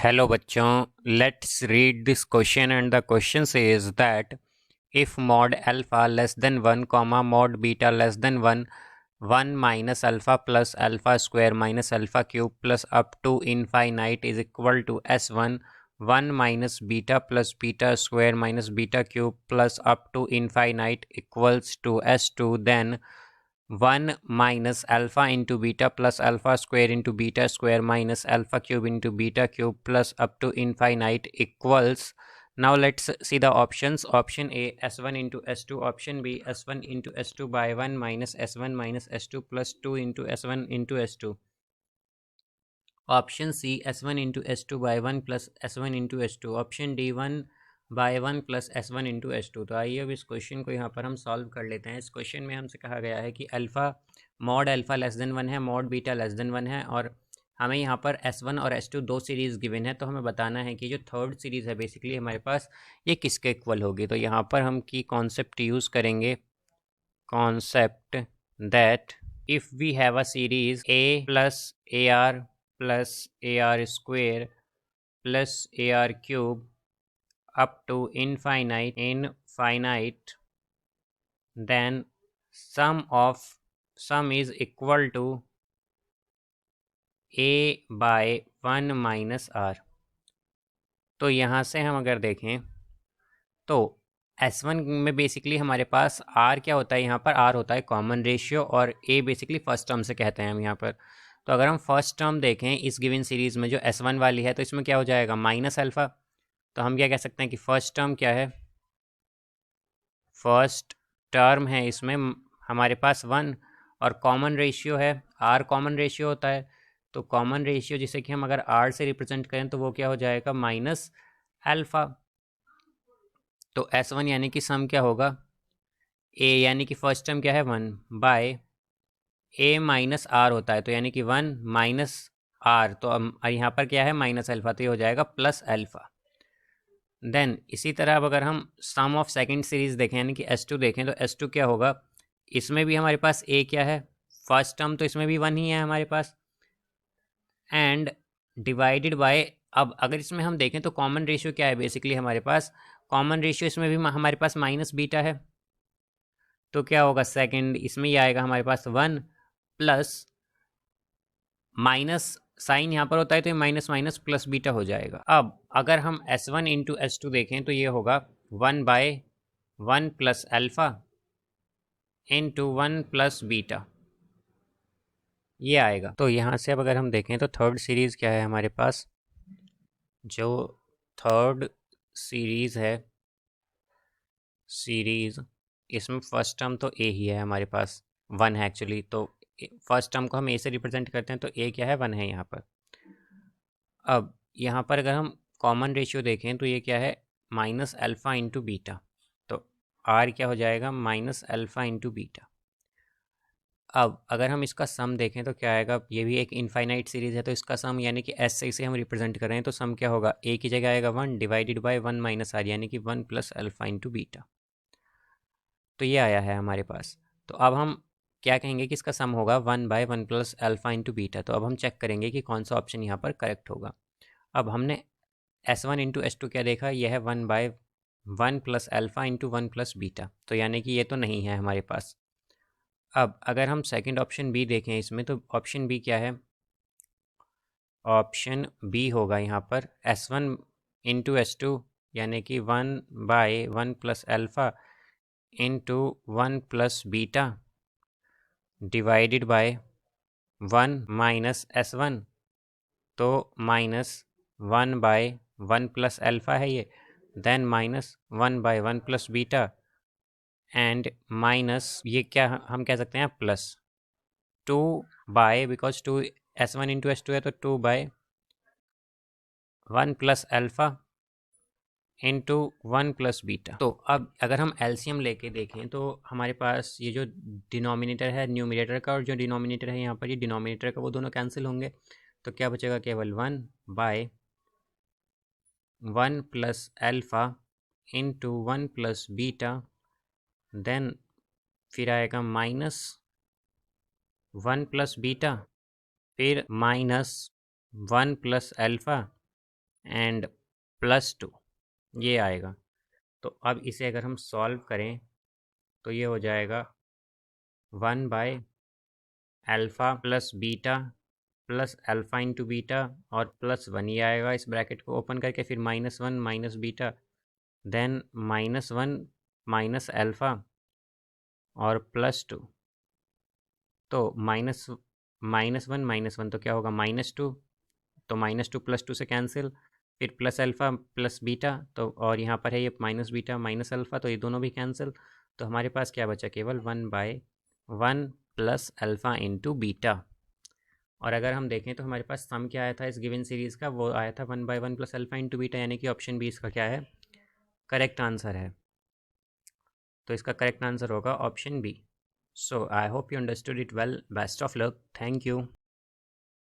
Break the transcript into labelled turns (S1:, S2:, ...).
S1: Hello बच्चों, let's read this question and the question says that if mod alpha less than 1 comma mod beta less than 1 1 minus alpha plus alpha square minus alpha cube plus up to infinite is equal to s1 1 minus beta plus beta square minus beta cube plus up to infinite equals to s2, then 1 minus alpha into beta plus alpha square into beta square minus alpha cube into beta cube plus up to infinite equals. Now let's see the options. Option A s1 into s2, option B s1 into s2 by 1 minus s1 minus s2 plus 2 into s1 into s2. Option C s1 into s2 by 1 plus s1 into s2. Option D 1 by 1 plus s1 into s2। तो आइए अब इस question को यहाँ पर हम solve कर लेते हैं। इस क्वेश्चन में हमसे कहा गया है कि अल्फ़ा लेस देन 1 है, मॉड बीटा लेस देन 1 है, और हमें यहाँ पर s1 और s2 दो सीरीज़ गिवन है। तो हमें बताना है कि जो थर्ड सीरीज़ है बेसिकली हमारे पास ये किसके इक्वल होगी। तो यहाँ पर हम की कॉन्सेप्ट यूज़ करेंगे, concept that if we have a series a plus a r square plus a r cube up to infinite, then sum is equal to a by 1 minus r। तो यहाँ से हम अगर देखें तो S1 में basically हमारे पास r क्या होता है, यहाँ पर r होता है कॉमन रेशियो, और a बेसिकली फर्स्ट टर्म से कहते हैं हम यहाँ पर। तो अगर हम फर्स्ट टर्म देखें इस गिवन सीरीज़ में जो S1 वाली है, तो इसमें क्या हो जाएगा माइनस अल्फ़ा। तो हम क्या कह सकते हैं कि फर्स्ट टर्म क्या है, फर्स्ट टर्म है इसमें हमारे पास 1, और कॉमन रेशियो है r, कॉमन रेशियो होता है। तो कॉमन रेशियो जिसे कि हम अगर r से रिप्रेजेंट करें तो वो क्या हो जाएगा माइनस अल्फ़ा। तो s1 यानी कि सम क्या होगा a, यानी कि फर्स्ट टर्म क्या है 1 बाय a माइनस r होता है, तो यानी कि 1 माइनस r, तो यहाँ पर क्या है माइनस अल्फ़ा, तो ये हो जाएगा प्लस अल्फ़ा। देन इसी तरह अब अगर हम सम ऑफ सेकंड सीरीज़ देखें यानी कि S2 देखें तो S2 क्या होगा, इसमें भी हमारे पास a क्या है फर्स्ट टर्म, तो इसमें भी 1 ही है हमारे पास, एंड डिवाइडेड बाय, अब अगर इसमें हम देखें तो कॉमन रेशियो क्या है बेसिकली हमारे पास, कॉमन रेशियो इसमें भी हमारे पास माइनस बीटा है। तो क्या होगा सेकंड इसमें ही आएगा हमारे पास 1 प्लस माइनस साइन यहाँ पर होता है तो ये माइनस माइनस प्लस बीटा हो जाएगा। अब अगर हम S1 इंटू S2 देखें तो ये होगा 1 by 1 plus alpha into 1 plus beta, ये आएगा। तो यहाँ से अब अगर हम देखें तो थर्ड सीरीज़ क्या है हमारे पास, जो थर्ड सीरीज़ है इसमें फर्स्ट टर्म तो a ही है हमारे पास, 1 है एक्चुअली। तो फर्स्ट टर्म को हम a से रिप्रेजेंट करते हैं तो a क्या है 1 है यहाँ पर। अब यहाँ पर अगर हम कॉमन रेशियो देखें तो ये क्या है माइनस अल्फ़ा इंटू बीटा, तो r क्या हो जाएगा माइनस अल्फ़ा इंटू बीटा। अब अगर हम इसका सम देखें तो क्या आएगा, ये भी एक इनफाइनाइट सीरीज़ है तो इसका सम यानी कि s से इसे हम रिप्रेजेंट कर रहे हैं तो सम क्या होगा, a की जगह आएगा 1 डिवाइडेड बाय 1 माइनस r, यानी कि 1 प्लस अल्फ़ा इंटू बीटा। तो ये आया है हमारे पास। तो अब हम क्या कहेंगे कि इसका सम होगा 1 by 1 plus alpha into beta. तो अब हम चेक करेंगे कि कौन सा ऑप्शन यहाँ पर करेक्ट होगा। अब हमने S1 इंटू S2 क्या देखा, यह है 1 by 1 plus alpha into 1 plus beta, तो यानी कि ये तो नहीं है हमारे पास। अब अगर हम सेकंड ऑप्शन बी देखें इसमें तो ऑप्शन बी क्या है, ऑप्शन बी होगा यहाँ पर S1 इंटू S2 यानी कि 1 by 1 plus alpha into 1 plus beta divided by 1 minus S1, तो माइनस 1 बाय 1 प्लस अल्फ़ा है ये, then minus 1 by 1 plus beta, and minus ये क्या हम कह सकते हैं plus 2 bye, because 2 S1 into S2 है तो 2 by 1 plus alpha into 1 plus beta. तो अब अगर हम एलसीएम लेके देखें तो हमारे पास ये जो डिनोमिनेटर है न्यूमरेटर का और जो डिनोमिनेटर है यहाँ पर ये डिनोमिनेटर का, वो दोनों कैंसिल होंगे। तो क्या बचेगा केवल 1 by 1 plus alpha into 1 plus beta, then फिर आएगा माइनस 1 प्लस बीटा, फिर माइनस 1 प्लस अल्फ़ा एंड +2 ये आएगा। तो अब इसे अगर हम सॉल्व करें तो ये हो जाएगा 1/α plus beta plus alpha into beta और +1 ये आएगा इस ब्रैकेट को ओपन करके, फिर -1 minus beta, then -1 minus alpha और +2। तो -1 तो क्या होगा -2, तो -2 +2 से कैंसिल, फिर प्लस अल्फ़ा प्लस बीटा, तो और यहाँ पर है ये माइनस बीटा माइनस अल्फ़ा, तो ये दोनों भी कैंसिल। तो हमारे पास क्या बचा, केवल 1/1 प्लस अल्फ़ा इंटू बीटा। और अगर हम देखें तो हमारे पास सम क्या आया था इस गिवन सीरीज़ का, वो आया था 1/1 प्लस अल्फ़ा इंटू बीटा, यानी कि ऑप्शन बी इसका क्या है, करेक्ट आंसर है। तो इसका करेक्ट आंसर होगा option B. So I hope you understood it well, best of luck, thank you.